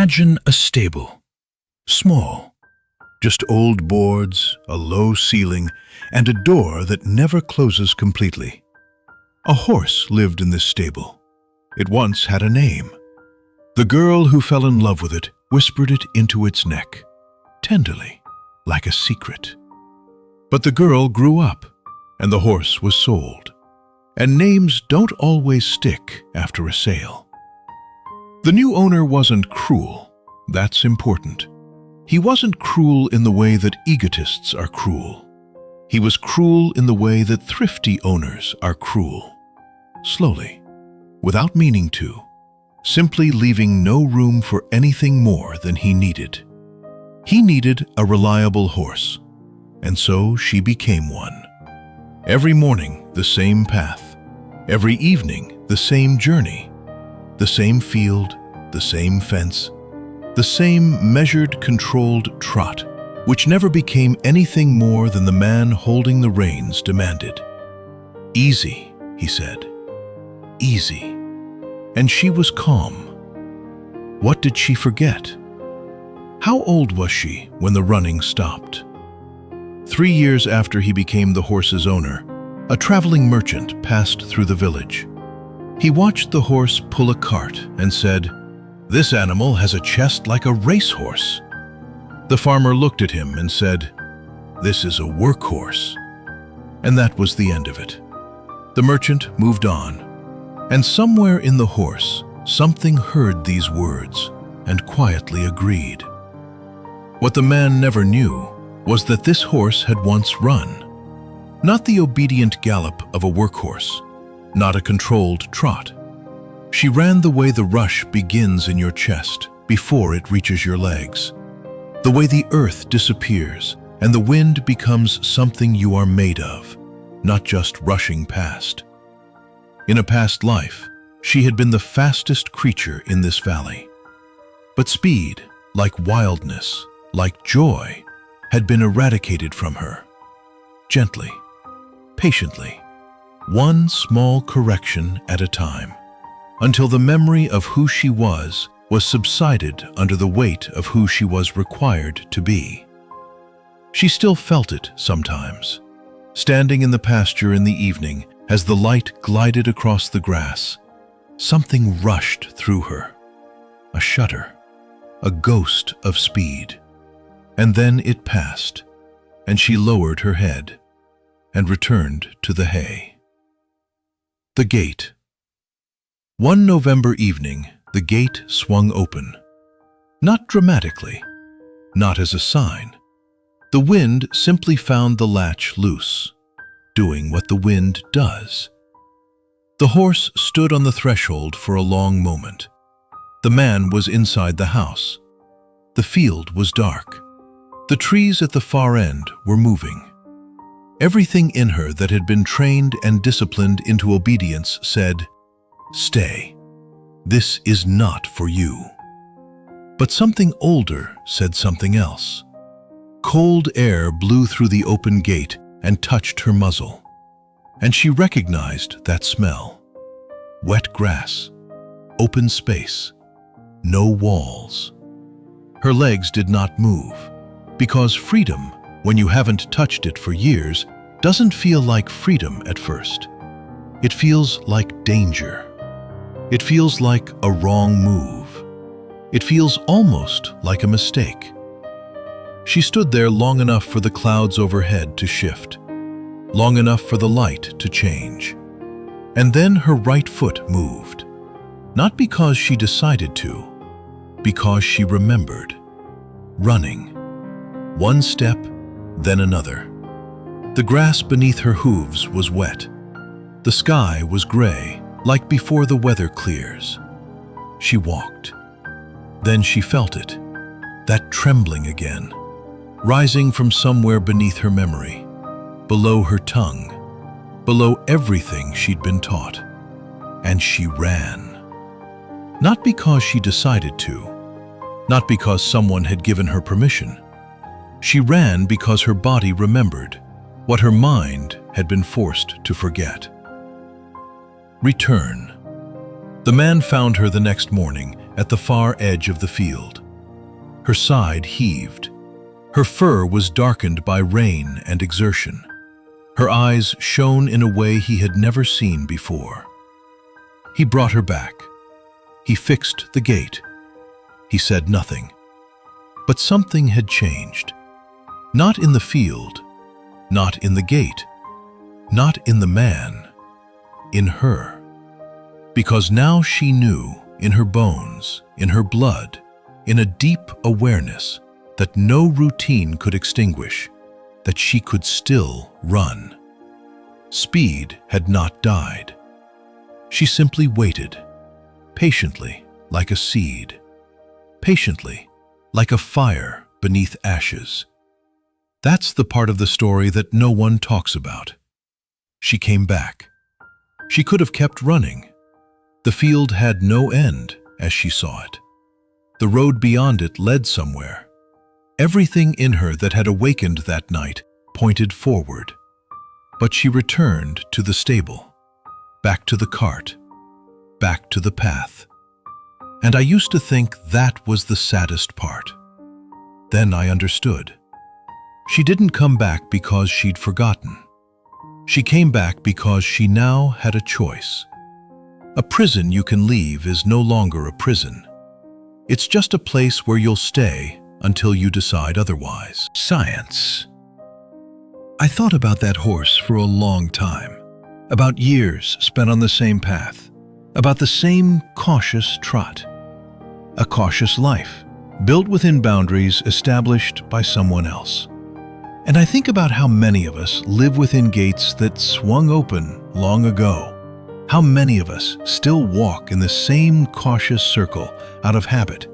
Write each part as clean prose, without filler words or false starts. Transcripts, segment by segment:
Imagine a stable. Small. Just old boards, a low ceiling, and a door that never closes completely. A horse lived in this stable. It once had a name. The girl who fell in love with it whispered it into its neck, tenderly, like a secret. But the girl grew up, and the horse was sold. And names don't always stick after a sale. The new owner wasn't cruel. That's important. He wasn't cruel in the way that egotists are cruel. He was cruel in the way that thrifty owners are cruel. Slowly, without meaning to, simply leaving no room for anything more than he needed. He needed a reliable horse, and so she became one. Every morning, the same path. Every evening, the same journey. The same field, the same fence, the same measured, controlled trot, which never became anything more than the man holding the reins demanded. Easy, he said. Easy. And she was calm. What did she forget? How old was she when the running stopped? 3 years after he became the horse's owner, a traveling merchant passed through the village. He watched the horse pull a cart and said, "This animal has a chest like a racehorse." The farmer looked at him and said, "This is a workhorse." And that was the end of it. The merchant moved on, and somewhere in the horse, something heard these words and quietly agreed. What the man never knew was that this horse had once run. Not the obedient gallop of a workhorse, not a controlled trot. She ran the way the rush begins in your chest before it reaches your legs. The way the earth disappears and the wind becomes something you are made of, not just rushing past. In a past life, she had been the fastest creature in this valley. But speed, like wildness, like joy, had been eradicated from her. Gently, patiently, one small correction at a time, until the memory of who she was subsided under the weight of who she was required to be. She still felt it sometimes, standing in the pasture in the evening as the light glided across the grass. Something rushed through her, a shudder, a ghost of speed. And then it passed, and she lowered her head and returned to the hay. The gate. One November evening, the gate swung open. Not dramatically, not as a sign. The wind simply found the latch loose, doing what the wind does. The horse stood on the threshold for a long moment. The man was inside the house. The field was dark. The trees at the far end were moving. Everything in her that had been trained and disciplined into obedience said, "Stay. This is not for you." But something older said something else. Cold air blew through the open gate and touched her muzzle. And she recognized that smell. Wet grass, open space, no walls. Her legs did not move, because freedom, when you haven't touched it for years, doesn't feel like freedom at first. It feels like danger. It feels like a wrong move. It feels almost like a mistake. She stood there long enough for the clouds overhead to shift, long enough for the light to change. And then her right foot moved, not because she decided to, because she remembered. Running. One step, then another. The grass beneath her hooves was wet. The sky was gray, like before the weather clears. She walked. Then she felt it, that trembling again, rising from somewhere beneath her memory, below her tongue, below everything she'd been taught. And she ran. Not because she decided to, not because someone had given her permission. She ran because her body remembered what her mind had been forced to forget. Return. The man found her the next morning at the far edge of the field. Her side heaved. Her fur was darkened by rain and exertion. Her eyes shone in a way he had never seen before. He brought her back. He fixed the gate. He said nothing. But something had changed. Not in the field, not in the gate, not in the man, in her. Because now she knew, in her bones, in her blood, in a deep awareness that no routine could extinguish, that she could still run. Speed had not died. She simply waited, patiently, like a seed, patiently, like a fire beneath ashes. That's the part of the story that no one talks about. She came back. She could have kept running. The field had no end, as she saw it. The road beyond it led somewhere. Everything in her that had awakened that night pointed forward. But she returned to the stable, back to the cart, back to the path. And I used to think that was the saddest part. Then I understood. She didn't come back because she'd forgotten. She came back because she now had a choice. A prison you can leave is no longer a prison. It's just a place where you'll stay until you decide otherwise. Science. I thought about that horse for a long time, about years spent on the same path, about the same cautious trot. A cautious life, built within boundaries established by someone else. And I think about how many of us live within gates that swung open long ago. How many of us still walk in the same cautious circle out of habit,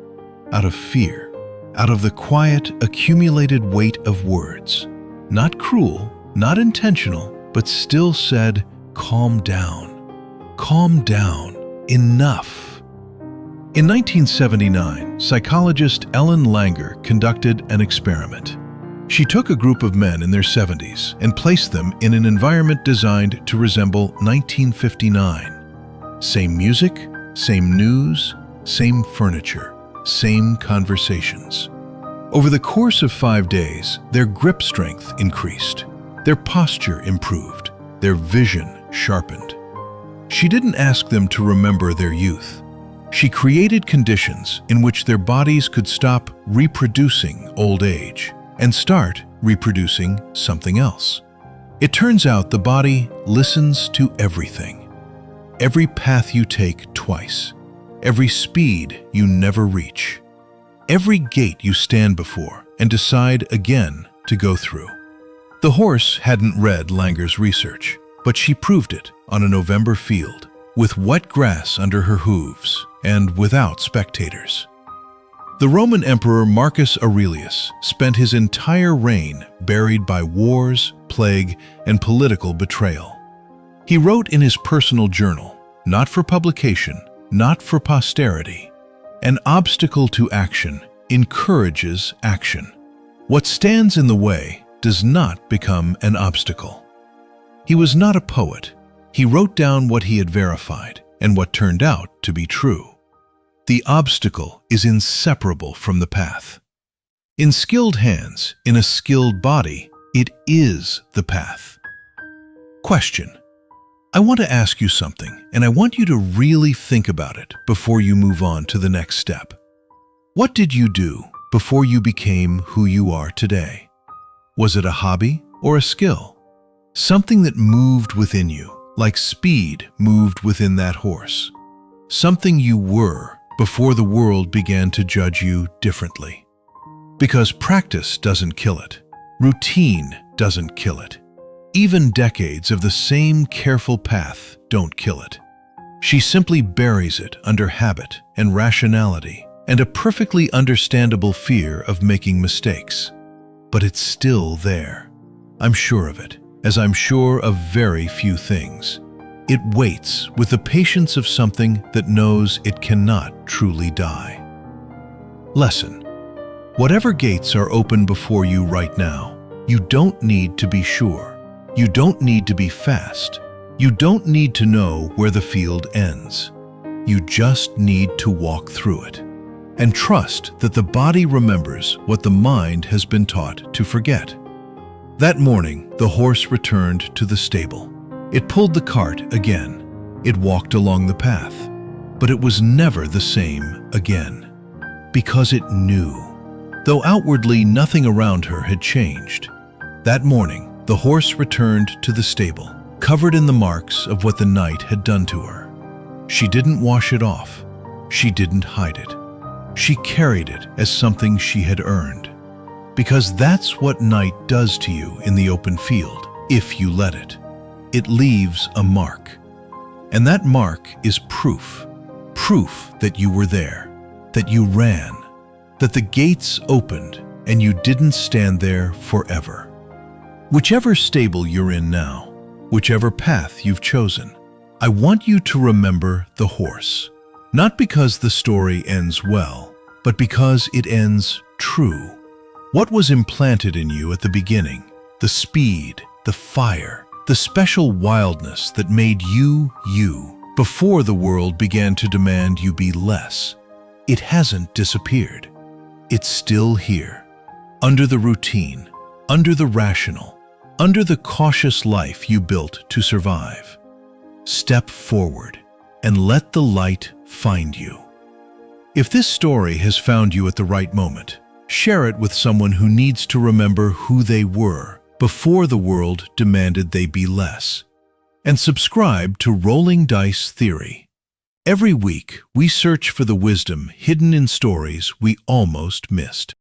out of fear, out of the quiet, accumulated weight of words. Not cruel, not intentional, but still said, calm down, enough. In 1979, psychologist Ellen Langer conducted an experiment. She took a group of men in their 70s and placed them in an environment designed to resemble 1959. Same music, same news, same furniture, same conversations. Over the course of 5 days, their grip strength increased, their posture improved, their vision sharpened. She didn't ask them to remember their youth. She created conditions in which their bodies could stop reproducing old age and start reproducing something else. It turns out the body listens to everything. Every path you take twice, every speed you never reach, every gate you stand before and decide again to go through. The horse hadn't read Langer's research, but she proved it on a November field, with wet grass under her hooves and without spectators. The Roman Emperor Marcus Aurelius spent his entire reign buried by wars, plague, and political betrayal. He wrote in his personal journal, not for publication, not for posterity, an obstacle to action encourages action. What stands in the way does not become an obstacle. He was not a poet. He wrote down what he had verified and what turned out to be true. The obstacle is inseparable from the path. In skilled hands, in a skilled body, it is the path. Question. I want to ask you something, and I want you to really think about it before you move on to the next step. What did you do before you became who you are today? Was it a hobby or a skill? Something that moved within you, like speed moved within that horse. Something you were before the world began to judge you differently. Because practice doesn't kill it. Routine doesn't kill it. Even decades of the same careful path don't kill it. She simply buries it under habit and rationality and a perfectly understandable fear of making mistakes. But it's still there. I'm sure of it, as I'm sure of very few things. It waits with the patience of something that knows it cannot truly die. Lesson. Whatever gates are open before you right now, you don't need to be sure. You don't need to be fast. You don't need to know where the field ends. You just need to walk through it. And trust that the body remembers what the mind has been taught to forget. That morning, the horse returned to the stable. It pulled the cart again. It walked along the path. But it was never the same again. Because it knew. Though outwardly nothing around her had changed. That morning, the horse returned to the stable, covered in the marks of what the night had done to her. She didn't wash it off. She didn't hide it. She carried it as something she had earned. Because that's what night does to you in the open field, if you let it. It leaves a mark. And that mark is proof. Proof that you were there, that you ran, that the gates opened and you didn't stand there forever. Whichever stable you're in now, whichever path you've chosen, I want you to remember the horse. Not because the story ends well, but because it ends true. What was implanted in you at the beginning, the speed, the fire, the special wildness that made you, you, before the world began to demand you be less, it hasn't disappeared. It's still here, under the routine, under the rational, under the cautious life you built to survive. Step forward and let the light find you. If this story has found you at the right moment, share it with someone who needs to remember who they were before the world demanded they be less. And subscribe to Rolling Dice Theory. Every week, we search for the wisdom hidden in stories we almost missed.